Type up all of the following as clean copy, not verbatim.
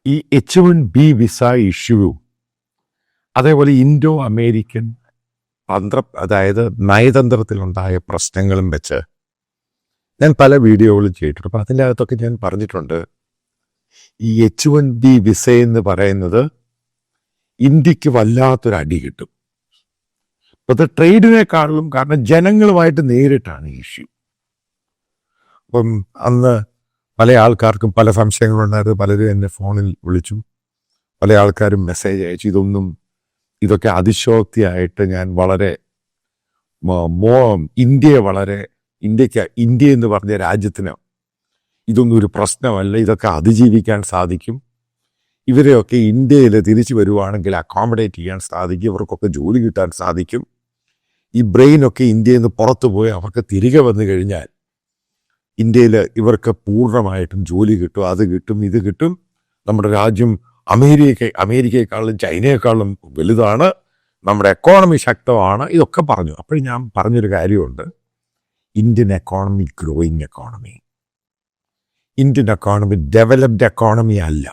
ഈ H1B visa issue, അതേപോലെ Indo American അതായത് നയതന്ത്രത്തിലുണ്ടായ പ്രശ്നങ്ങളും വെച്ച് ഞാൻ പല വീഡിയോകളും ചെയ്തിട്ടുണ്ട്. അപ്പം അതിൻ്റെ അകത്തൊക്കെ ഞാൻ പറഞ്ഞിട്ടുണ്ട്, ഈ H1B വിസ എന്ന് പറയുന്നത് ഇന്ത്യക്ക് വല്ലാത്തൊരു അടി കിട്ടും. ഇപ്പോഴത്തെ ട്രേഡിനേക്കാളും, കാരണം ജനങ്ങളുമായിട്ട് നേരിട്ടാണ് ഇഷ്യൂ. അപ്പം അന്ന് പല ആൾക്കാർക്കും പല സംശയങ്ങളുണ്ടായിരുന്നു. പലരും എന്നെ ഫോണിൽ വിളിച്ചു, പല ആൾക്കാരും മെസ്സേജ് അയച്ചു. ഇതൊക്കെ അതിശോക്തിയായിട്ട് ഞാൻ വളരെ ഇന്ത്യ എന്ന് പറഞ്ഞ രാജ്യത്തിന് ഇതൊന്നും ഒരു പ്രശ്നമല്ല, ഇതൊക്കെ അതിജീവിക്കാൻ സാധിക്കും, ഇവരെയൊക്കെ ഇന്ത്യയിൽ തിരിച്ചു വരുവാണെങ്കിൽ അക്കോമഡേറ്റ് ചെയ്യാൻ സാധിക്കും, ഇവർക്കൊക്കെ ജോലി കിട്ടാൻ സാധിക്കും, ഈ ബ്രെയിനൊക്കെ ഇന്ത്യയിൽ നിന്ന് പുറത്തു പോയി അവർക്ക് തിരികെ വന്നു കഴിഞ്ഞാൽ ഇന്ത്യയിൽ ഇവർക്ക് പൂർണ്ണമായിട്ടും ജോലി കിട്ടും, അത് കിട്ടും, ഇത് കിട്ടും, നമ്മുടെ രാജ്യം അമേരിക്കയെക്കാളും ചൈനയെക്കാളും വലുതാണ്, നമ്മുടെ എക്കോണമി ശക്തമാണ്, ഇതൊക്കെ പറഞ്ഞു. അപ്പോൾ ഞാൻ പറഞ്ഞൊരു കാര്യമുണ്ട്, Indian economy growing economy, Indian economy developed economy അല്ല.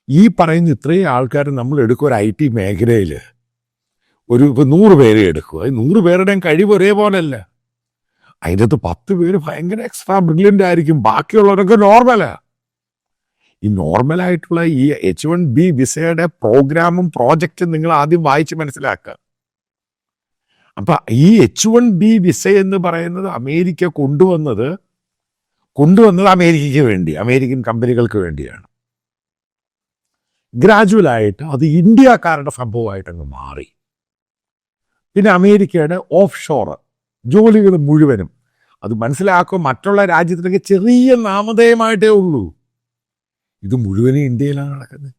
ഈ പറയുന്ന ഇത്രയും ആൾക്കാർ നമ്മൾ എടുക്കുക, ഒരു IT മേഖലയിൽ ഒരു 100 പേരെ എടുക്കുക, 100 പേരുടെയും കഴിവ് ഒരേപോലെയല്ല. അതിൻ്റെ അകത്ത് 10 പേര് ഭയങ്കര എക്സ്ട്രാ ബ്രില്യൻ്റ് ആയിരിക്കും, ബാക്കിയുള്ളവരൊക്കെ നോർമലാണ്. ഈ നോർമലായിട്ടുള്ള ഈ H1B വിസയുടെ പ്രോഗ്രാമും പ്രോജക്റ്റും നിങ്ങൾ ആദ്യം വായിച്ച് മനസ്സിലാക്കുക. അപ്പം ഈ H1B വിസ എന്ന് പറയുന്നത് അമേരിക്ക കൊണ്ടുവന്നത് അമേരിക്കയ്ക്ക് വേണ്ടി, അമേരിക്കൻ കമ്പനികൾക്ക് വേണ്ടിയാണ്. ഗ്രാജുവലായിട്ട് അത് ഇന്ത്യക്കാരുടെ സംഭവമായിട്ടങ്ങ് മാറി. പിന്നെ അമേരിക്കയുടെ ഓഫ് ഷോർ ജോലികൾ മുഴുവനും അത് മനസ്സിലാക്കും, മറ്റുള്ള രാജ്യത്തിലൊക്കെ ചെറിയ നാമധേയമായിട്ടേ ഉള്ളൂ, ഇത് മുഴുവനും ഇന്ത്യയിലാണ് നടക്കുന്നത്.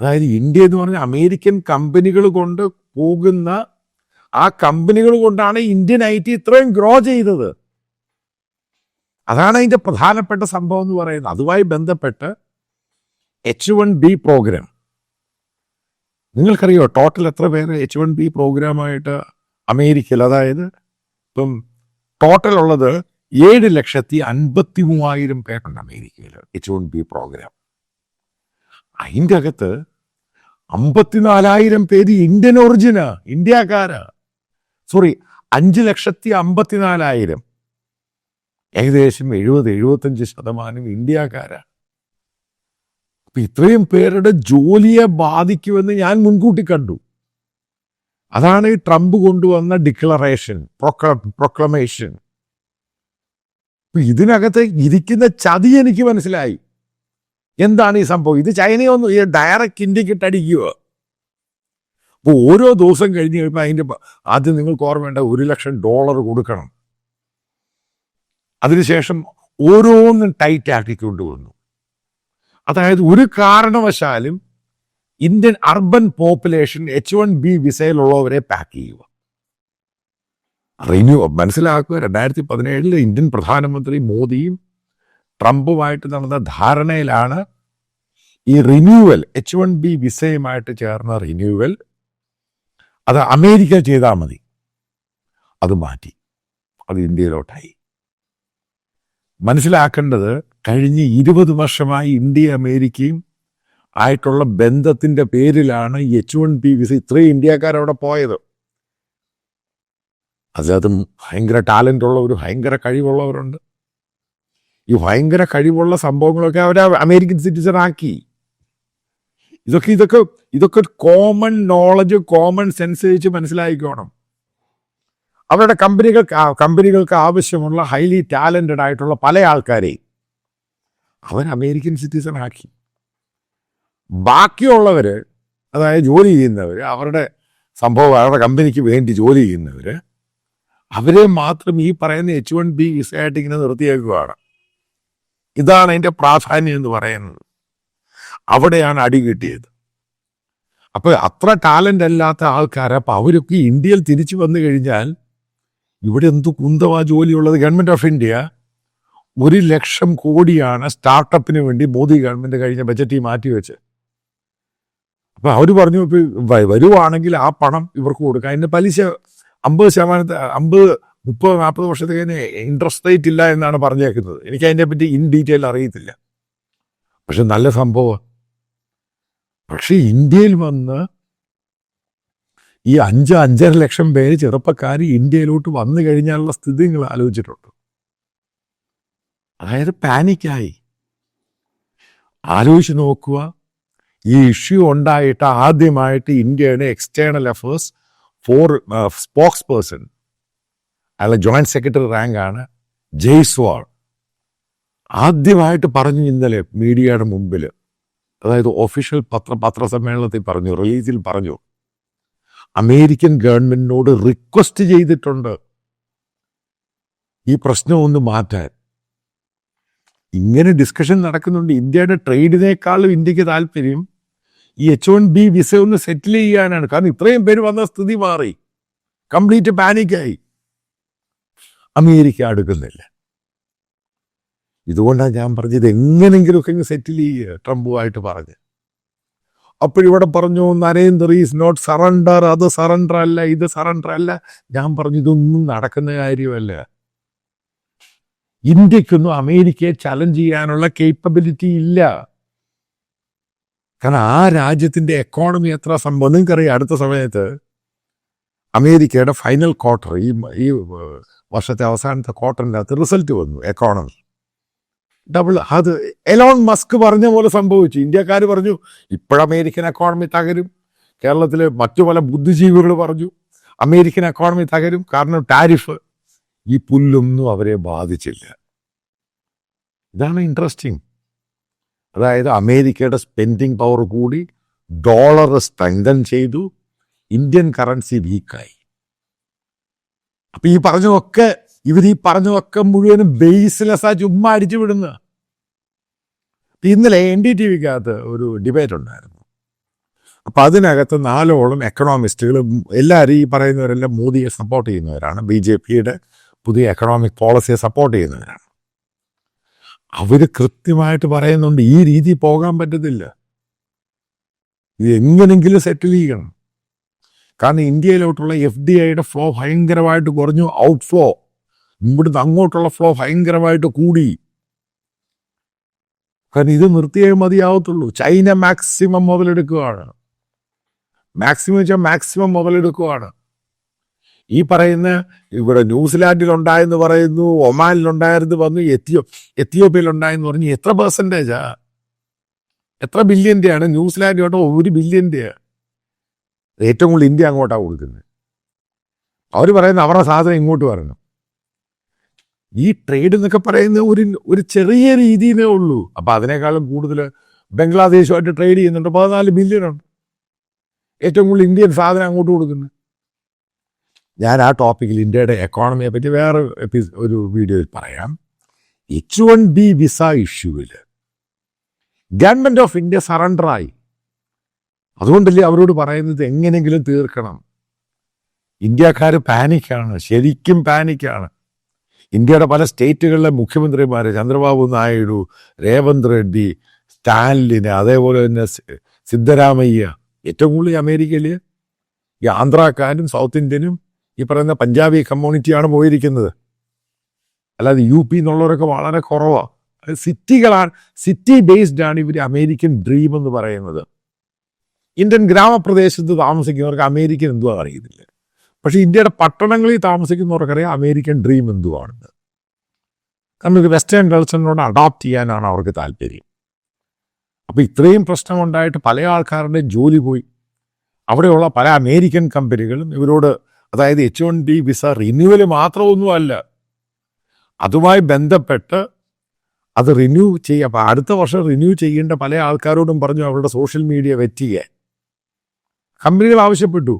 അതായത് ഇന്ത്യ എന്ന് പറഞ്ഞാൽ അമേരിക്കൻ കമ്പനികൾ കൊണ്ട് പോകുന്ന ആ കമ്പനികൾ കൊണ്ടാണ് ഇന്ത്യൻ IT ഇത്രയും ഗ്രോ ചെയ്തത്. അതാണ് അതിൻ്റെ പ്രധാനപ്പെട്ട സംഭവം എന്ന് പറയുന്നത്. അതുമായി ബന്ധപ്പെട്ട് H1B പ്രോഗ്രാം നിങ്ങൾക്കറിയോ ടോട്ടൽ എത്ര പേര് H1B പ്രോഗ്രാമായിട്ട് അമേരിക്കയിൽ, അതായത് ഇപ്പം ടോട്ടൽ ഉള്ളത് 7,53,000 പേരുണ്ട് അമേരിക്കയിൽ H1B പ്രോഗ്രാം. അതിൻ്റെ അകത്ത് 54,000 പേര് ഇന്ത്യൻ ഒറിജിനാ, ഇന്ത്യക്കാരാ. 5,54,000, ഏകദേശം 70-75% ഇന്ത്യക്കാരാ. അപ്പൊ ഇത്രയും പേരുടെ ജോലിയെ ബാധിക്കുമെന്ന് ഞാൻ മുൻകൂട്ടി കണ്ടു. അതാണ് ഈ ട്രംപ് കൊണ്ടുവന്ന ഡിക്ലറേഷൻ, പ്രൊക്ലമേഷൻ. ഇതിനകത്ത് ഇരിക്കുന്ന ചതി എനിക്ക് മനസ്സിലായി. എന്താണ് ഈ സംഭവം? ഇത് ചൈനയൊന്നും ഡയറക്റ്റ് ഇന്ത്യക്കിട്ട് അടിക്കുക. അപ്പോൾ ഓരോ ദിവസം കഴിഞ്ഞ് കഴിയുമ്പോൾ അതിൻ്റെ ആദ്യം നിങ്ങൾക്ക് ഓർമ്മേണ്ട $1,00,000 കൊടുക്കണം. അതിനുശേഷം ഓരോന്നും ടൈറ്റ് ആക്കിക്കൊണ്ട് വന്നു. അതായത് ഒരു കാരണവശാലും ഇന്ത്യൻ അർബൻ പോപ്പുലേഷൻ H1B വിസയിലുള്ളവരെ പാക്ക് ചെയ്യുക. മനസ്സിലാക്കുക, 2017 ഇന്ത്യൻ പ്രധാനമന്ത്രി മോദിയും ട്രംപുമായിട്ട് നടന്ന ധാരണയിലാണ് ഈ റിന്യൂവൽ, H1B വിസയുമായിട്ട് ചേർന്ന റിന്യൂവൽ അത് അമേരിക്ക ചെയ്താൽ മതി, അത് മാറ്റി, അത് ഇന്ത്യയിലോട്ടായി. മനസ്സിലാക്കേണ്ടത്, കഴിഞ്ഞ 20 വർഷമായി ഇന്ത്യ അമേരിക്കയും ആയിട്ടുള്ള ബന്ധത്തിൻ്റെ പേരിലാണ് ഈ H1B വിസ ഇത്രയും ഇന്ത്യക്കാരവിടെ പോയത്. അതിനകത്ത് ഭയങ്കര ടാലൻ്റ് ഉള്ളവർ, ഭയങ്കര കഴിവുള്ളവരുണ്ട്. ഈ ഭയങ്കര കഴിവുള്ള സംഭവങ്ങളൊക്കെ അവരെ അമേരിക്കൻ സിറ്റിസൺ ആക്കി. ഇതൊക്കെ കോമൺ നോളജ്, കോമൺ സെൻസ് വെച്ച് മനസ്സിലാക്കിക്കോണം. അവരുടെ കമ്പനികൾക്ക് ആവശ്യമുള്ള ഹൈലി ടാലൻറ്റഡ് ആയിട്ടുള്ള പല ആൾക്കാരെയും അവർ അമേരിക്കൻ സിറ്റിസൺ ആക്കി. ബാക്കിയുള്ളവർ, അതായത് ജോലി ചെയ്യുന്നവർ, അവരുടെ കമ്പനിക്ക് വേണ്ടി ജോലി ചെയ്യുന്നവർ, അവരെ മാത്രം ഈ പറയുന്ന H1B വിസയായിട്ട് ഇങ്ങനെ നിർത്തിയേക്കുകയാണ്. ഇതാണ് അതിൻ്റെ പ്രാധാന്യം എന്ന് പറയുന്നത്. അവിടെയാണ് അടി കിട്ടിയത്. അപ്പോൾ അത്ര ടാലൻ്റ് അല്ലാത്ത ആൾക്കാരെ, അപ്പോൾ അവരൊക്കെ ഇന്ത്യയിൽ തിരിച്ചു വന്നു കഴിഞ്ഞാൽ ഇവിടെ എന്തു കുന്തവാ ജോലിയുള്ളത്? ഗവൺമെൻറ് ഓഫ് ഇന്ത്യ 1,00,000 കോടിയാണ് സ്റ്റാർട്ടപ്പിന് വേണ്ടി മോദി ഗവൺമെൻറ് കഴിഞ്ഞ ബജറ്റിൽ മാറ്റിവെച്ച്. അപ്പോൾ അവർ പറഞ്ഞു, ഇപ്പോൾ വരുവാണെങ്കിൽ ആ പണം ഇവർക്ക് കൊടുക്കാം. അതിൻ്റെ പലിശ 50-30-40 വർഷത്തേക്ക് ഇൻട്രസ്റ്റ് റേറ്റ് ഇല്ല എന്നാണ് പറഞ്ഞേക്കുന്നത്. എനിക്ക് അതിനെ പറ്റി ഇൻ ഡീറ്റെയിൽ അറിയത്തില്ല. പക്ഷെ നല്ല സംഭവം. പക്ഷെ ഇന്ത്യയിൽ വന്ന് ഈ 5-5.5 ലക്ഷം പേര് ചെറുപ്പക്കാർ ഇന്ത്യയിലോട്ട് വന്നു കഴിഞ്ഞാലുള്ള സ്ഥിതി നിങ്ങൾ ആലോചിച്ചിട്ടുണ്ട്. അതായത് പാനിക്കായി. ആലോചിച്ച് നോക്കുക, ഈ ഇഷ്യൂ ഉണ്ടായിട്ട് ആദ്യമായിട്ട് ഇന്ത്യയുടെ എക്സ്റ്റേണൽ അഫേഴ്സ് സ്പോക്സ് പേഴ്സൺ, അയാളെ ജോയിന്റ് സെക്രട്ടറി റാങ്കാണ്, ജയ്സ്വാൾ, ആദ്യമായിട്ട് പറഞ്ഞു ഇന്നലെ മീഡിയയുടെ മുമ്പിൽ, അതായത് ഒഫീഷ്യൽ പത്രസമ്മേളനത്തിൽ പറഞ്ഞു, റിലീസിൽ പറഞ്ഞു, അമേരിക്കൻ ഗവൺമെന്റിനോട് റിക്വസ്റ്റ് ചെയ്തിട്ടുണ്ട് ഈ പ്രശ്നം ഒന്ന് മാറ്റാൻ. ഇങ്ങനെ ഡിസ്കഷൻ നടക്കുന്നുണ്ട്. ഇന്ത്യയുടെ ട്രേഡിനേക്കാളും ഇന്ത്യക്ക് താല്പര്യം ഈ H-1B വിസ ഒന്ന് സെറ്റിൽ ചെയ്യാനാണ്. കാരണം ഇത്രയും പേര് വന്ന സ്ഥിതി മാറി, കംപ്ലീറ്റ് പാനിക്കായി. അമേരിക്ക അടുക്കുന്നില്ല. ഇതുകൊണ്ടാണ് ഞാൻ പറഞ്ഞത് എങ്ങനെങ്കിലുമൊക്കെ സെറ്റിൽ ചെയ്യുക, ട്രംപുമായിട്ട് പറഞ്ഞ്. അപ്പോഴിവിടെ പറഞ്ഞു നരേന്ദ്ര ഈസ് നോട്ട് സറണ്ടർ, അത് സറണ്ടർ അല്ല, ഇത് സറണ്ടർ അല്ല. ഞാൻ പറഞ്ഞു ഇതൊന്നും നടക്കുന്ന കാര്യമല്ല. ഇന്ത്യക്കൊന്നും അമേരിക്കയെ ചലഞ്ച് ചെയ്യാനുള്ള കേപ്പബിലിറ്റി ഇല്ല. കാരണം ആ രാജ്യത്തിൻ്റെ എക്കോണമി എത്ര സംഭവം നിങ്ങൾക്കറിയാം. അടുത്ത സമയത്ത് അമേരിക്കയുടെ ഫൈനൽ ക്വാർട്ടർ, ഈ വർഷത്തെ അവസാനത്തെ ക്വാർട്ടറിൻ്റെ അകത്ത് റിസൾട്ട് വന്നു, എക്കോണമി ഡബിൾ. അത് എലോൺ മസ്ക് പറഞ്ഞ പോലെ സംഭവിച്ചു. ഇന്ത്യക്കാർ പറഞ്ഞു ഇപ്പോഴമേരിക്കൻ എക്കോണമി തകരും. കേരളത്തിലെ മറ്റു പല ബുദ്ധിജീവികൾ പറഞ്ഞു അമേരിക്കൻ എക്കോണമി തകരും, കാരണം ടാരിഫ്. ഈ പുല്ലൊന്നും അവരെ ബാധിച്ചില്ല. ഇതാണ് ഇൻട്രസ്റ്റിംഗ്. അതായത് അമേരിക്കയുടെ സ്പെൻഡിങ് പവർ കൂടി, ഡോളർ സ്ട്രെങ്തൻ ചെയ്തു, ഇന്ത്യൻ കറൻസി വീക്കായി. അപ്പൊ ഈ പറഞ്ഞതൊക്കെ മുഴുവനും ബേസ്ലെസ്സാ, ചുമ്മാ അടിച്ചു വിടുന്ന. ഇന്നലെ NDTVക്കകത്ത് ഒരു ഡിബേറ്റ് ഉണ്ടായിരുന്നു. അപ്പൊ അതിനകത്ത് 4ഓളം എക്കണോമിസ്റ്റുകൾ, എല്ലാവരും ഈ പറയുന്നവരെല്ലാം മോദിയെ സപ്പോർട്ട് ചെയ്യുന്നവരാണ്, BJPയുടെ പുതിയ എക്കണോമിക് പോളിസിയെ സപ്പോർട്ട് ചെയ്യുന്നവരാണ്. അവര് കൃത്യമായിട്ട് പറയുന്നുണ്ട് ഈ രീതി പോകാൻ പറ്റത്തില്ല, ഇത് എങ്ങനെങ്കിലും സെറ്റിൽ ചെയ്യണം. കാരണം ഇന്ത്യയിലോട്ടുള്ള FDIയുടെ ഫ്ലോ ഭയങ്കരമായിട്ട് കുറഞ്ഞു, ഔട്ട് ഫ്ലോ. ഇവിടുന്ന് അങ്ങോട്ടുള്ള ഫ്ലോ ഭയങ്കരമായിട്ട് കൂടി. കാരണം ഇത് നിർത്തിയേ മതിയാവത്തുള്ളൂ. ചൈന മാക്സിമം മുതലെടുക്കുകയാണ്. മാക്സിമം മുതലെടുക്കുകയാണ്. ഈ പറയുന്ന ഇവിടെ ന്യൂസിലാൻഡിലുണ്ടായെന്ന് പറയുന്നു, ഒമാനിലുണ്ടായിരുന്നു വന്നു, എത്യോപ്യയിലുണ്ടായെന്ന് പറഞ്ഞു. എത്ര പെർസെൻറ്റേജാ, എത്ര ബില്യൻ്റെയാണ്? ന്യൂസിലാൻഡ് കേട്ടോ 1 ബില്യൻ്റെയാണ്. ഏറ്റവും കൂടുതൽ ഇന്ത്യ അങ്ങോട്ടാണ് കൊടുക്കുന്നത്. അവർ പറയുന്നത് അവരുടെ സാധനം ഇങ്ങോട്ട് വരണം. ഈ ട്രേഡ് എന്നൊക്കെ പറയുന്ന ഒരു ചെറിയ രീതിയിലേ ഉള്ളൂ. അപ്പം അതിനേക്കാളും കൂടുതൽ ബംഗ്ലാദേശുമായിട്ട് ട്രേഡ് ചെയ്യുന്നുണ്ട്, 14 ബില്യണുണ്ട്. ഏറ്റവും കൂടുതൽ ഇന്ത്യൻ സാധനം അങ്ങോട്ട് കൊടുക്കുന്നത്. ഞാൻ ആ ടോപ്പിക്കിൽ ഇന്ത്യയുടെ എക്കോണമിയെ പറ്റി വേറെ ഒരു വീഡിയോയിൽ പറയാം. H-1B വിസ ഇഷ്യൂവിൽ ഗവൺമെൻറ് ഓഫ് ഇന്ത്യ സറണ്ടറായി. അതുകൊണ്ടല്ലേ അവരോട് പറയുന്നത് എങ്ങനെയെങ്കിലും തീർക്കണം. ഇന്ത്യക്കാർ പാനിക്കാണ്, ശരിക്കും പാനിക്കാണ്. ഇന്ത്യയുടെ പല സ്റ്റേറ്റുകളിലെ മുഖ്യമന്ത്രിമാർ, ചന്ദ്രബാബു നായിഡു, രേവന്ത് റെഡ്ഡി, സ്റ്റാലിന്, അതേപോലെ തന്നെ സിദ്ധരാമയ്യ, ഏറ്റവും കൂടുതൽ അമേരിക്കയിൽ ഈ ആന്ധ്രാക്കാരും സൗത്ത് ഇന്ത്യനും ഈ പറയുന്ന പഞ്ചാബി കമ്മ്യൂണിറ്റിയാണ് പോയിരിക്കുന്നത്. അല്ലാതെ UP എന്നുള്ളവരൊക്കെ വളരെ കുറവാണ്. സിറ്റി ബേസ്ഡ് ആണ് ഇവർ അമേരിക്കൻ ഡ്രീം എന്ന് പറയുന്നത്. ഇന്ത്യൻ ഗ്രാമപ്രദേശത്ത് താമസിക്കുന്നവർക്ക് അമേരിക്കൻ എന്തുവാ അറിയുന്നില്ല. പക്ഷെ ഇന്ത്യയുടെ പട്ടണങ്ങളിൽ താമസിക്കുന്നവർക്കറിയാം അമേരിക്കൻ ഡ്രീം എന്തുവാണെന്ന്. കാരണം ഒരു വെസ്റ്റേൺ കൾച്ചറിനോട് അഡോപ്റ്റ് ചെയ്യാനാണ് അവർക്ക് താല്പര്യം. അപ്പോൾ ഇത്രയും പ്രശ്നമുണ്ടായിട്ട് പല ആൾക്കാരുടെയും ജോലി പോയി. അവിടെയുള്ള പല അമേരിക്കൻ കമ്പനികളും ഇവരോട്, അതായത് H-1B വിസ റിന്യൂവൽ മാത്രമൊന്നുമല്ല, അതുമായി ബന്ധപ്പെട്ട് അത് റിന്യൂ ചെയ്യുക. അപ്പോൾ അടുത്ത വർഷം റിന്യൂ ചെയ്യേണ്ട പല ആൾക്കാരോടും പറഞ്ഞു അവരുടെ സോഷ്യൽ മീഡിയ വെറ്റ് ചെയ്യാൻ കമ്പനികൾ ആവശ്യപ്പെട്ടു.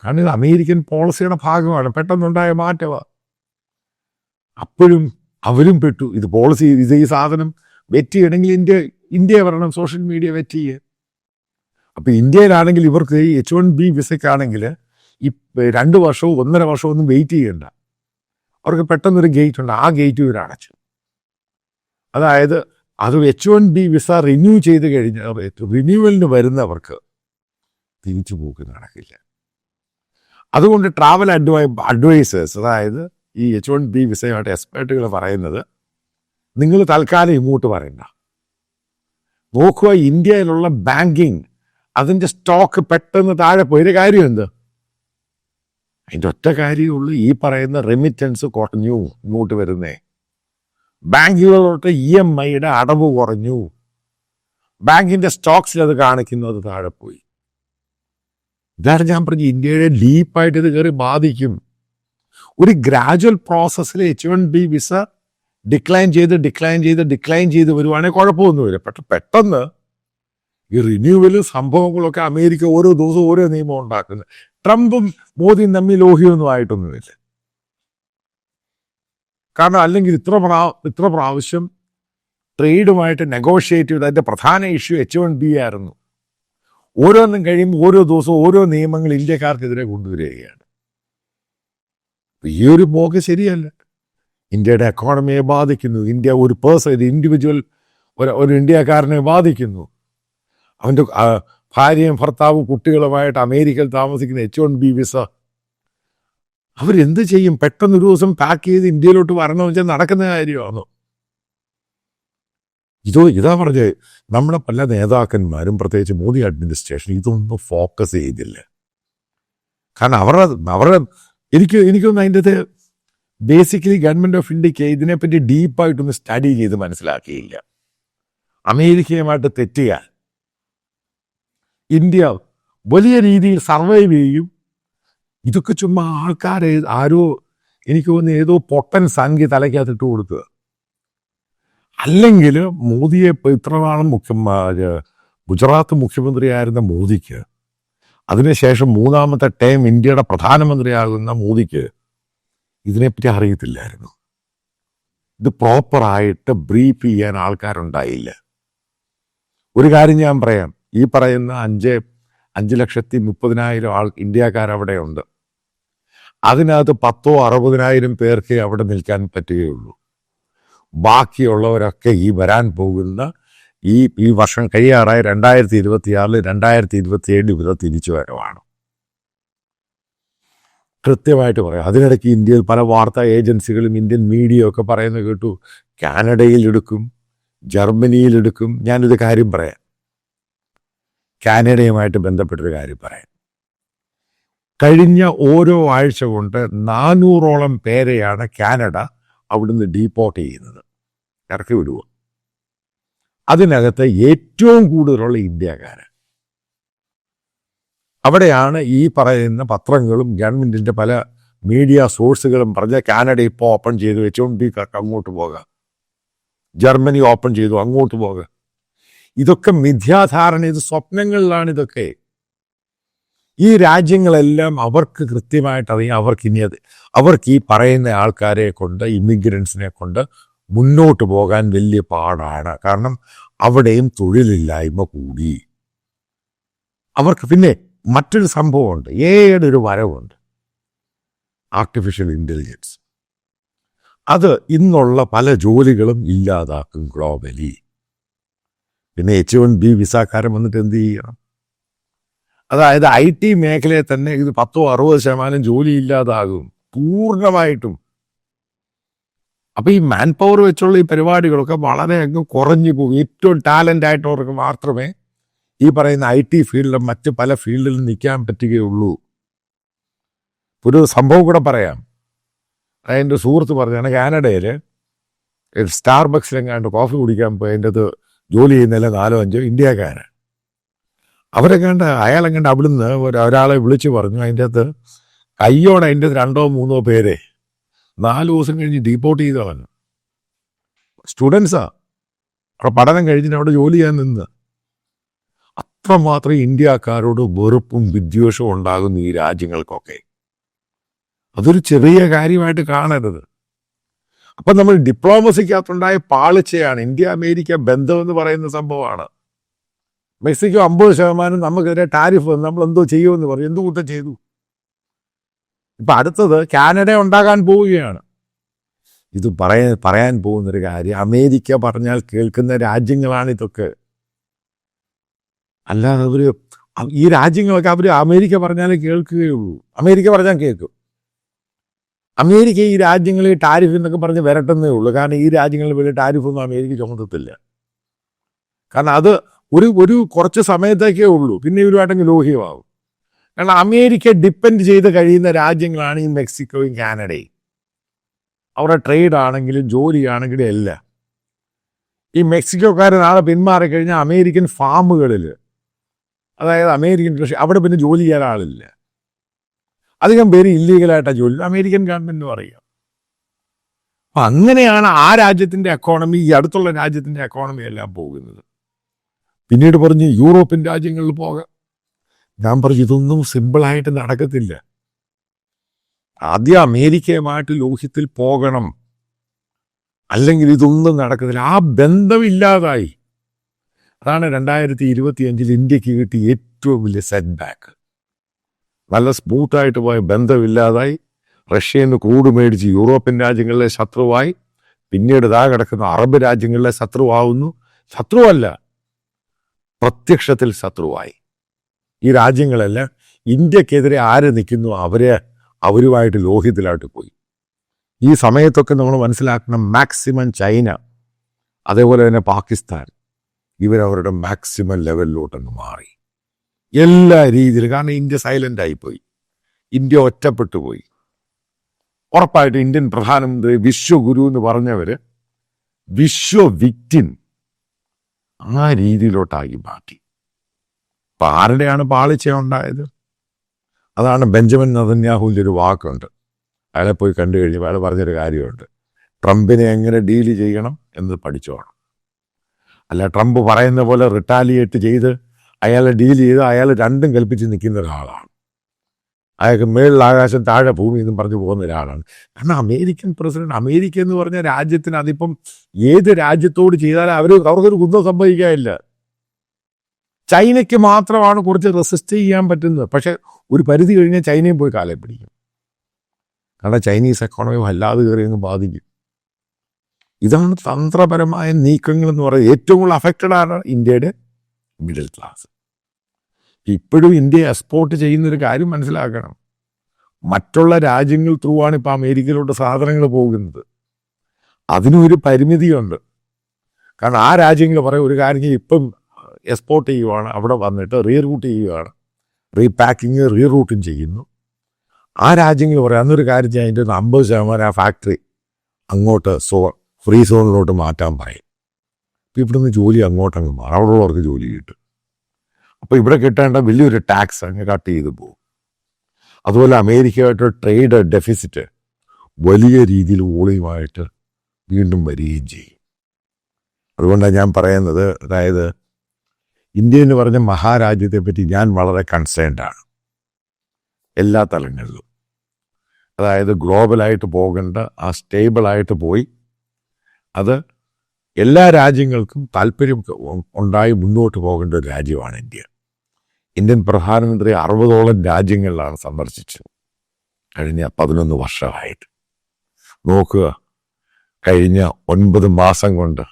കാരണം ഇത് അമേരിക്കൻ പോളിസിയുടെ ഭാഗമാണ്, പെട്ടെന്നുണ്ടായ മാറ്റമാണ്. അപ്പോഴും അവരും പെട്ടു. ഇത് പോളിസി, ഈ സാധനം വെറ്റ് ചെയ്യണമെങ്കിൽ ഇന്ത്യ വരണം സോഷ്യൽ മീഡിയ വെറ്റ് ചെയ്യാൻ. അപ്പോൾ ഇന്ത്യയിലാണെങ്കിൽ ഇവർക്ക് ഈ H-1B വിസയ്ക്കാണെങ്കിൽ ഈ 2 വർഷവും 1.5 വർഷവും ഒന്നും വെയിറ്റ് ചെയ്യണ്ട. അവർക്ക് പെട്ടെന്നൊരു ഗേറ്റ് ഉണ്ട്, ആ ഗേറ്റ് ഇവർ അടച്ചു. അതായത് അത് H-1B വിസ റിന്യൂ ചെയ്ത് കഴിഞ്ഞാൽ റിന്യൂവലിന് വരുന്നവർക്ക് തിരിച്ചു പോക്ക് നടക്കില്ല. അതുകൊണ്ട് ട്രാവൽ അഡ്വൈസേഴ്സ്, അതായത് ഈ H-1B വിസയുമായിട്ട് എക്സ്പേർട്ടുകൾ പറയുന്നത്, നിങ്ങൾ തൽക്കാലം ഇങ്ങോട്ട് പറയണ്ട, നോക്കുക, ഇന്ത്യയിലുള്ള ബാങ്കിങ് അതിൻ്റെ സ്റ്റോക്ക് പെട്ടെന്ന് താഴെ പോയൊരു കാര്യം എന്ത്? അതിൻ്റെ ഒറ്റ കാര്യമുള്ളൂ, ഈ പറയുന്ന റെമിറ്റൻസ് കുറഞ്ഞു ഇങ്ങോട്ട് വരുന്നേ. ബാങ്കുകളിലോട്ട് EMIയുടെ അടവ് കുറഞ്ഞു, ബാങ്കിൻ്റെ സ്റ്റോക്സിൽ അത് കാണിക്കുന്നു, അത് താഴെ പോയി. ഇതാണ് ഞാൻ പറഞ്ഞു, ഇന്ത്യയുടെ ഡീപ്പായിട്ട് ഇത് കയറി ബാധിക്കും. ഒരു ഗ്രാജുവൽ പ്രോസസ്സിൽ H1B വിസ ഡിക്ലൈൻ ചെയ്ത് വരുവാണെങ്കിൽ കുഴപ്പമൊന്നുമില്ല. പെട്ടെന്ന് ഈ റിന്യൂവലും സംഭവങ്ങളൊക്കെ അമേരിക്ക ഓരോ ദിവസവും ഓരോ നിയമം ഉണ്ടാക്കുന്നത്. ട്രംപും മോദിയും തമ്മിൽ ലോഹ്യമൊന്നും ആയിട്ടൊന്നുമില്ല. കാരണം അല്ലെങ്കിൽ ഇത്ര പ്രാവശ്യം ട്രേഡുമായിട്ട് നെഗോഷിയേറ്റ് ചെയ്ത് അതിൻ്റെ പ്രധാന ഇഷ്യൂ H1B ആയിരുന്നു. ഓരോന്നും കഴിയുമ്പോൾ ഓരോ ദിവസവും ഓരോ നിയമങ്ങൾ ഇന്ത്യക്കാർക്കെതിരെ കൊണ്ടുവരികയാണ്. ഈ ഒരു പോക്ക് ശരിയല്ല, ഇന്ത്യയുടെ എക്കോണമിയെ ബാധിക്കുന്നു. ഇന്ത്യ ഒരു പേഴ്സൺ, ഇൻഡിവിജ്വൽ ഒരു ഇന്ത്യക്കാരനെ ബാധിക്കുന്നു. അവൻ്റെ ഭാര്യയും ഭർത്താവും കുട്ടികളുമായിട്ട് അമേരിക്കയിൽ താമസിക്കുന്ന H1B വിസ അവരെന്ത് ചെയ്യും? പെട്ടെന്നൊരു ദിവസം പാക്ക് ചെയ്ത് ഇന്ത്യയിലോട്ട് വരണമെന്ന് വെച്ചാൽ നടക്കുന്ന കാര്യമാണോ? ഇതാ പറഞ്ഞത്, നമ്മുടെ പല നേതാക്കന്മാരും പ്രത്യേകിച്ച് മോദി അഡ്മിനിസ്ട്രേഷൻ ഇതൊന്നും ഫോക്കസ് ചെയ്തില്ല. കാരണം അവരുടെ എനിക്കൊന്നും അതിൻ്റെ ബേസിക്കലി ഗവൺമെൻറ് ഓഫ് ഇന്ത്യക്ക് ഇതിനെപ്പറ്റി ഡീപ്പായിട്ടൊന്ന് സ്റ്റഡി ചെയ്ത് മനസ്സിലാക്കിയില്ല. അമേരിക്കയുമായിട്ട് തെറ്റിയാൽ ഇന്ത്യ വലിയ രീതിയിൽ സർവൈവ് ചെയ്യും. ഇതൊക്കെ ചുമ്മാ ആൾക്കാരെ ആരോ എനിക്ക് തോന്നുന്നു ഏതോ പൊട്ടൻ സംഖ്യ തലയ്ക്കകത്തിട്ട് കൊടുക്കുക. അല്ലെങ്കിൽ മോദിയെ ഇത്രനാളും ഗുജറാത്ത് മുഖ്യമന്ത്രിയായിരുന്ന മോദിക്ക്, അതിനുശേഷം മൂന്നാമത്തെ ടൈം ഇന്ത്യയുടെ പ്രധാനമന്ത്രിയാകുന്ന മോദിക്ക് ഇതിനെപ്പറ്റി അറിയത്തില്ലായിരുന്നു. ഇത് പ്രോപ്പറായിട്ട് ബ്രീഫ് ചെയ്യാൻ ആൾക്കാരുണ്ടായില്ല. ഒരു കാര്യം ഞാൻ പറയാം, ഈ പറയുന്ന 5,30,000 ഇന്ത്യക്കാരവിടെയുണ്ട്. അതിനകത്ത് 10,000-60,000 പേർക്ക് അവിടെ നിൽക്കാൻ പറ്റുകയുള്ളൂ. ബാക്കിയുള്ളവരൊക്കെ ഈ വരാൻ പോകുന്ന ഈ വർഷം കഴിയാറായ 2026 2027 വിധ തിരിച്ചു വരവാണ്. കൃത്യമായിട്ട് പറയാം. അതിനിടയ്ക്ക് ഇന്ത്യയിൽ പല വാർത്താ ഏജൻസികളും ഇന്ത്യൻ മീഡിയ ഒക്കെ പറയുന്നത് കേട്ടു, കാനഡയിലെടുക്കും, ജർമ്മനിയിലെടുക്കും. ഞാനൊരു കാര്യം പറയാം, കാനഡയുമായിട്ട് ബന്ധപ്പെട്ടൊരു കാര്യം പറയാം. കഴിഞ്ഞ ഓരോ ആഴ്ച കൊണ്ട് 400ഓളം പേരെയാണ് കാനഡ അവിടുന്ന് ഡീപ്പോർട്ട് ചെയ്യുന്നത്, ഇറക്കി വിടുക. അതിനകത്ത് ഏറ്റവും കൂടുതലുള്ള ഇന്ത്യക്കാരൻ. അവിടെയാണ് ഈ പറയുന്ന പത്രങ്ങളും ഗവൺമെൻറ്റിൻ്റെ പല മീഡിയ സോഴ്സുകളും പറഞ്ഞ കാനഡ ഇപ്പോൾ ഓപ്പൺ ചെയ്തു, H1B അങ്ങോട്ട് പോകുക, ജർമ്മനി ഓപ്പൺ ചെയ്തു, അങ്ങോട്ട് പോകുക. ഇതൊക്കെ മിഥ്യാധാരണ, ഇത് സ്വപ്നങ്ങളിലാണ് ഇതൊക്കെ. ഈ രാജ്യങ്ങളെല്ലാം അവർക്ക് കൃത്യമായിട്ട് അറിയാം, അവർക്ക് ഈ പറയുന്ന ആൾക്കാരെ കൊണ്ട്, ഇമിഗ്രൻസിനെ കൊണ്ട് മുന്നോട്ട് പോകാൻ വലിയ പാടാണ്. കാരണം അവിടെയും തൊഴിലില്ലായ്മ കൂടി. അവർക്ക് പിന്നെ മറ്റൊരു സംഭവമുണ്ട്, ഏയുടെ ഒരു വരവുണ്ട്, ആർട്ടിഫിഷ്യൽ ഇൻ്റലിജൻസ്. അത് ഇന്നുള്ള പല ജോലികളും ഇല്ലാതാക്കും ഗ്ലോബലി. പിന്നെ H1B വിസാക്കാരൻ വന്നിട്ട് എന്ത് ചെയ്യണം? അതായത് IT മേഖലയിൽ തന്നെ ഇത് 10-60% ജോലി ഇല്ലാതാകും പൂർണ്ണമായിട്ടും. അപ്പം ഈ മാൻ പവർ വെച്ചുള്ള ഈ പരിപാടികളൊക്കെ വളരെ അങ്ങ് കുറഞ്ഞു പോകും. ഏറ്റവും ടാലൻ്റ് ആയിട്ടവർക്ക് മാത്രമേ ഈ പറയുന്ന IT ഫീൽഡിലും മറ്റ് പല ഫീൽഡിലും നിൽക്കാൻ പറ്റുകയുള്ളൂ. ഒരു സംഭവം കൂടെ പറയാം. എൻ്റെ സുഹൃത്ത് പറഞ്ഞാണ്, കാനഡയിൽ സ്റ്റാർബക്സിലെങ്ങാണ്ട് കോഫി കുടിക്കാൻ പോയി അതിൻ്റെ അത് ജോലി ചെയ്യുന്നില്ല 4-5 ഇന്ത്യക്കാരൻ. അയാളെങ്ങാണ്ട് അവിടുന്ന് ഒരാളെ വിളിച്ച് പറഞ്ഞു, അതിൻ്റെ അകത്ത് കയ്യോടെ അതിൻ്റെ 2-3 പേരെ 4 ദിവസം കഴിഞ്ഞ് ഡീപ്പോർട്ട് ചെയ്തവൻ. സ്റ്റുഡൻസാ, അവിടെ പഠനം കഴിഞ്ഞിട്ട് അവിടെ ജോലി ചെയ്യാൻ നിന്ന്. അത്രമാത്രം ഇന്ത്യക്കാരോട് വെറുപ്പും വിദ്വേഷവും ഉണ്ടാകുന്നു ഈ രാജ്യങ്ങൾക്കൊക്കെ. അതൊരു ചെറിയ കാര്യമായിട്ട് കാണരുത്. അപ്പം നമ്മൾ ഡിപ്ലോമസിക്കകത്തുണ്ടായ പാളിച്ചയാണ്. ഇന്ത്യ അമേരിക്ക ബന്ധം എന്ന് പറയുന്ന സംഭവമാണ്. മെക്സിക്കോ 50% നമുക്കെതിരെ ടാരിഫ് വന്ന് നമ്മൾ എന്തോ ചെയ്യുമെന്ന് പറഞ്ഞു, എന്ത് കൂട്ടം ചെയ്തു. ഇപ്പം അടുത്തത് കാനഡ ഉണ്ടാകാൻ പോവുകയാണ്. ഇത് പറയാൻ പോകുന്നൊരു കാര്യം, അമേരിക്ക പറഞ്ഞാൽ കേൾക്കുന്ന രാജ്യങ്ങളാണ് ഇതൊക്കെ. അല്ലാതെ ഈ രാജ്യങ്ങളൊക്കെ അമേരിക്ക പറഞ്ഞാലേ കേൾക്കുകയുള്ളൂ. അമേരിക്ക പറഞ്ഞാൽ കേൾക്കും. അമേരിക്ക ഈ രാജ്യങ്ങളിൽ ടാരിഫ് എന്നൊക്കെ പറഞ്ഞ് വരട്ടുന്നേ ഉള്ളൂ. കാരണം ഈ രാജ്യങ്ങളിൽ വലിയ ടാരിഫൊന്നും അമേരിക്ക ചുമത്തത്തില്ല. കാരണം അത് ഒരു കുറച്ച് സമയത്തേക്കേ ഉള്ളൂ, പിന്നെ ഇവരുമായിട്ടെങ്കിൽ ലോഹ്യമാവും. കാരണം അമേരിക്ക ഡിപ്പെൻഡ് ചെയ്ത് കഴിയുന്ന രാജ്യങ്ങളാണ് ഈ മെക്സിക്കോയും കാനഡയും. അവരുടെ ട്രേഡ് ആണെങ്കിലും ജോലിയാണെങ്കിലും എല്ലാം. ഈ മെക്സിക്കോക്കാർ നാളെ പിന്മാറിക്കഴിഞ്ഞാൽ അമേരിക്കൻ ഫാമുകളിൽ, അതായത് അമേരിക്കൻ കൃഷി, അവിടെ പിന്നെ ജോലി ചെയ്യാൻ ആളില്ല. അധികം പേര് ഇല്ലീഗലായിട്ടാണ് ജോലി, അമേരിക്കൻ ഗവൺമെന്റിനും അറിയാം. അപ്പം അങ്ങനെയാണ് ആ രാജ്യത്തിൻ്റെ എക്കോണമി, ഈ അടുത്തുള്ള രാജ്യത്തിൻ്റെ എക്കോണമി എല്ലാം പോകുന്നത്. പിന്നീട് പറഞ്ഞ് യൂറോപ്യൻ രാജ്യങ്ങളിൽ പോകാം. ഞാൻ പറഞ്ഞു ഇതൊന്നും സിമ്പിളായിട്ട് നടക്കത്തില്ല. ആദ്യം അമേരിക്കയുമായിട്ട് ലോഹ്യത്തിൽ പോകണം, അല്ലെങ്കിൽ ഇതൊന്നും നടക്കത്തില്ല. ആ ബന്ധമില്ലാതായി. അതാണ് 2025 ഇന്ത്യക്ക് കിട്ടിയ ഏറ്റവും വലിയ സെറ്റ് ബാക്ക്. നല്ല സ്മൂത്തായിട്ട് പോയ ബന്ധമില്ലാതായി. റഷ്യയിൽ നിന്ന് ക്രൂഡ് മേടിച്ച് യൂറോപ്യൻ രാജ്യങ്ങളിലെ ശത്രുവായി, പിന്നീട് ഇതാ കിടക്കുന്ന അറബ് രാജ്യങ്ങളിലെ ശത്രുവാകുന്നു. ശത്രുവല്ല, പ്രത്യക്ഷത്തിൽ ശത്രുവായി. ഈ രാജ്യങ്ങളെല്ലാം ഇന്ത്യക്കെതിരെ ആര് നിൽക്കുന്നു അവരുമായിട്ട് ലോഹ്യത്തിലായിട്ട് പോയി. ഈ സമയത്തൊക്കെ നമ്മൾ മനസ്സിലാക്കണം, മാക്സിമം ചൈന, അതേപോലെ തന്നെ പാകിസ്ഥാൻ, ഇവരവരുടെ മാക്സിമം ലെവലിലോട്ടങ്ങ് മാറി എല്ലാ രീതിയിലും. കാരണം ഇന്ത്യ സൈലന്റ് ആയിപ്പോയി, ഇന്ത്യ ഒറ്റപ്പെട്ടു പോയി. ഉറപ്പായിട്ട് ഇന്ത്യൻ പ്രധാനമന്ത്രി വിശ്വഗുരു എന്ന് പറഞ്ഞവര് വിശ്വ വിക്ടിം ആ രീതിയിലോട്ടാക്കി മാറ്റി. അപ്പൊ ആരുടെയാണ് പാളിച്ച ഉണ്ടായത്? അതാണ് ബെഞ്ചമിൻ നെതന്യാഹുവിൻ്റെ ഒരു വാക്കുണ്ട്. അയാളെ പോയി കണ്ടു കഴിഞ്ഞപ്പോൾ അയാൾ പറഞ്ഞൊരു കാര്യമുണ്ട്, ട്രംപിനെ എങ്ങനെ ഡീല് ചെയ്യണം എന്ന് പഠിച്ചോണം. അല്ല ട്രംപ് പറയുന്ന പോലെ റിട്ടാലിയേറ്റ് ചെയ്ത് അയാളെ ഡീൽ ചെയ്ത് അയാൾ രണ്ടും കൽപ്പിച്ച് നിൽക്കുന്ന ഒരാളാണ്. അയാൾക്ക് മേളിൽ ആകാശം താഴെ ഭൂമി എന്നും പറഞ്ഞു പോകുന്ന ഒരാളാണ്. കാരണം അമേരിക്കൻ പ്രസിഡന്റ്, അമേരിക്ക എന്ന് പറഞ്ഞ രാജ്യത്തിന് അതിപ്പം ഏത് രാജ്യത്തോട് ചെയ്താലും അവർക്കൊരു കുന്തം സംഭവിക്കാനില്ല. ചൈനയ്ക്ക് മാത്രമാണ് കുറച്ച് റെസിസ്റ്റ് ചെയ്യാൻ പറ്റുന്നത്. പക്ഷെ ഒരു പരിധി കഴിഞ്ഞാൽ ചൈനയും പോയി കാലം പിടിക്കും. കാരണം ചൈനീസ് എക്കോണമി വല്ലാതെ കയറിയങ്ങ് ബാധിക്കും. ഇതാണ് തന്ത്രപരമായ നീക്കങ്ങൾ എന്ന് പറയുന്നത്. ഏറ്റവും കൂടുതൽ അഫക്റ്റഡ് ആണ് ഇന്ത്യയുടെ മിഡിൽ ക്ലാസ്. ഇപ്പോഴും ഇന്ത്യ എക്സ്പോർട്ട് ചെയ്യുന്നൊരു കാര്യം മനസ്സിലാക്കണം, മറ്റുള്ള രാജ്യങ്ങൾ ത്രൂ ആണ് ഇപ്പം അമേരിക്കയിലോട്ട് സാധനങ്ങൾ പോകുന്നത്. അതിനും ഒരു പരിമിതിയുണ്ട്. കാരണം ആ രാജ്യങ്ങൾ പറയും ഒരു കാര്യം ഇപ്പം എക്സ്പോർട്ട് ചെയ്യുവാണ്, അവിടെ വന്നിട്ട് റീറൂട്ട് ചെയ്യുകയാണ്, റീപാക്കിങ് റീറൂട്ടും ചെയ്യുന്നു. ആ രാജ്യങ്ങൾ പറയാം അന്നൊരു കാര്യം ചെയ്യാൻ അതിൻ്റെ 50% ആ ഫാക്ടറി അങ്ങോട്ട് ഫ്രീ സോണിലോട്ട് മാറ്റാൻ പറയും. അപ്പം ഇവിടുന്ന് ജോലി അങ്ങോട്ടങ്ങ് മാറും, അവിടെയുള്ളവർക്ക് ജോലി കിട്ടും. അപ്പോൾ ഇവിടെ കിട്ടേണ്ട വലിയൊരു ടാക്സ് അങ്ങ് കട്ട് ചെയ്ത് പോകും. അതുപോലെ അമേരിക്കയായിട്ട് ട്രേഡ് ഡെഫിസിറ്റ് വലിയ രീതിയിൽ വോളിയുമായിട്ട് വീണ്ടും വരികയും ചെയ്യും. അതുകൊണ്ടാണ് ഞാൻ പറയുന്നത്, അതായത് ഇന്ത്യ എന്ന് പറഞ്ഞ മഹാരാജ്യത്തെ പറ്റി ഞാൻ വളരെ കൺസേൺഡാണ് എല്ലാ തലങ്ങളിലും. അതായത് ഗ്ലോബലായിട്ട് പോകേണ്ട, ആ സ്റ്റേബിളായിട്ട് പോയി അത് എല്ലാ രാജ്യങ്ങൾക്കും താല്പര്യം ഉണ്ടായി മുന്നോട്ട് പോകേണ്ട ഒരു രാജ്യമാണ് ഇന്ത്യ. ഇന്ത്യൻ പ്രധാനമന്ത്രി 60ഓളം രാജ്യങ്ങളിലാണ് സന്ദർശിച്ചത് കഴിഞ്ഞ 11 വർഷമായിട്ട്. നോക്കുക, കഴിഞ്ഞ 9 മാസം കൊണ്ട്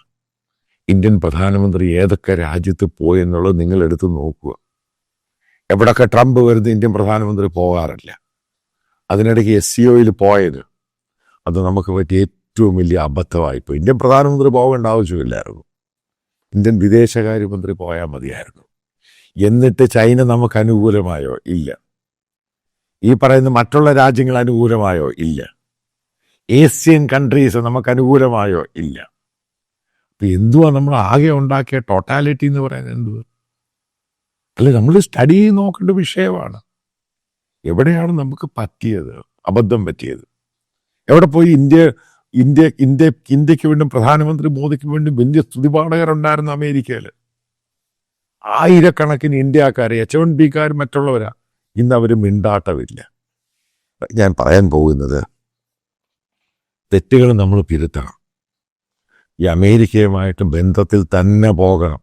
ഇന്ത്യൻ പ്രധാനമന്ത്രി ഏതൊക്കെ രാജ്യത്ത് പോയി എന്നുള്ളത് നിങ്ങൾ എടുത്ത് നോക്കുക. എവിടൊക്കെ ട്രംപ് വരുന്ന ഇന്ത്യൻ പ്രധാനമന്ത്രി പോകാറില്ല. അതിനിടയ്ക്ക് SCOയിൽ പോയത് അത് നമുക്ക് പറ്റിയ ഏറ്റവും വലിയ അബദ്ധമായിപ്പോയി. ഇന്ത്യൻ പ്രധാനമന്ത്രി പോകേണ്ട ആവശ്യമില്ലായിരുന്നു, ഇന്ത്യൻ വിദേശകാര്യമന്ത്രി പോയാൽ മതിയായിരുന്നു. എന്നിട്ട് ചൈന നമുക്ക് അനുകൂലമായോ? ഇല്ല. ഈ പറയുന്ന മറ്റുള്ള രാജ്യങ്ങൾ അനുകൂലമായോ? ഇല്ല. ഏഷ്യൻ കൺട്രീസ് നമുക്ക് അനുകൂലമായോ? ഇല്ല. അപ്പം എന്തുവാ നമ്മൾ ആകെ ഉണ്ടാക്കിയ ടോട്ടാലിറ്റി എന്ന് പറയുന്നത്? എന്തുവാ? അല്ല, നമ്മൾ സ്റ്റഡി ചെയ്ത് നോക്കേണ്ട വിഷയമാണ്. എവിടെയാണ് നമുക്ക് പറ്റിയത്, അബദ്ധം പറ്റിയത്? എവിടെ പോയി ഇന്ത്യക്ക് വേണ്ടി പ്രധാനമന്ത്രി മോദിക്ക് വേണ്ടി വലിയ സ്തുതിപാഠകരുണ്ടായിരുന്നു അമേരിക്കയിൽ. ആയിരക്കണക്കിന് ഇന്ത്യക്കാർ, H1Bക്കാർ, മറ്റുള്ളവരാ. ഇന്ന് അവർ മിണ്ടാട്ടമില്ല. ഞാൻ പറയാൻ പോകുന്നത്, തെറ്റുകൾ നമ്മൾ തിരുത്തണം. ഈ അമേരിക്കയുമായിട്ട് ബന്ധത്തിൽ തന്നെ പോകണം.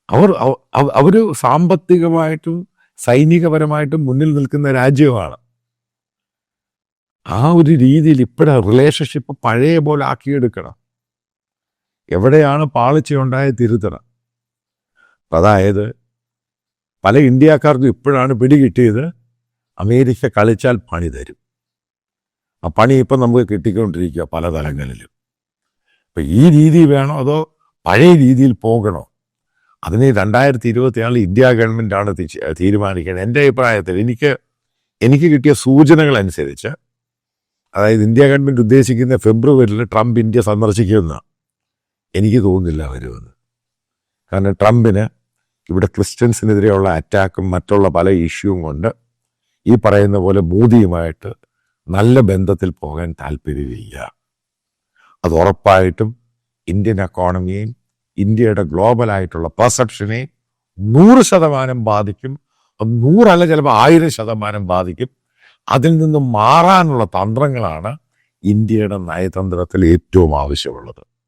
അവർ സാമ്പത്തികമായിട്ടും സൈനികപരമായിട്ടും മുന്നിൽ നിൽക്കുന്ന രാജ്യമാണ്. ആ ഒരു രീതിയിൽ ഇപ്പോഴാ റിലേഷൻഷിപ്പ് പഴയ പോലെ ആക്കിയെടുക്കണം. എവിടെയാണ് പാളിച്ചയുണ്ടായ തിരുത്തണം. അതായത് പല ഇന്ത്യക്കാർക്കും ഇപ്പോഴാണ് പിടികിട്ടിയത്, അമേരിക്ക കളിച്ചാൽ പണി തരും. ആ പണി ഇപ്പം നമുക്ക് കിട്ടിക്കൊണ്ടിരിക്കുക പല തലങ്ങളിലും. ഇപ്പം ഈ രീതി വേണോ അതോ പഴയ രീതിയിൽ പോകണോ? അതിന് 2024 ഇന്ത്യ ഗവൺമെൻറ്റാണ് തീരുമാനിക്കുന്നത്. എൻ്റെ അഭിപ്രായത്തിൽ എനിക്ക് കിട്ടിയ സൂചനകൾ അനുസരിച്ച്, അതായത് ഇന്ത്യ ഗവൺമെൻറ് ഉദ്ദേശിക്കുന്ന ഫെബ്രുവരിയിൽ ട്രംപ് ഇന്ത്യ സന്ദർശിക്കുമെന്ന് എനിക്ക് തോന്നുന്നില്ല വരുമെന്ന്. കാരണം ട്രംപിന് ഇവിടെ ക്രിസ്ത്യൻസിനെതിരെയുള്ള അറ്റാക്കും മറ്റുള്ള പല ഇഷ്യൂവും കൊണ്ട് ഈ പറയുന്ന പോലെ മോദിയുമായിട്ട് നല്ല ബന്ധത്തിൽ പോകാൻ താല്പര്യമില്ല. അത് ഉറപ്പായിട്ടും ഇന്ത്യൻ എക്കോണമിയെയും ഇന്ത്യയുടെ ഗ്ലോബലായിട്ടുള്ള പെർസെപ്ഷനെയും 100% ബാധിക്കും. 100 അല്ല, ചിലപ്പോൾ 1000% ബാധിക്കും. അതിൽ നിന്നും മാറാനുള്ള തന്ത്രങ്ങളാണ് ഇന്ത്യയുടെ നയതന്ത്രത്തിൽ ഏറ്റവും ആവശ്യമുള്ളത്.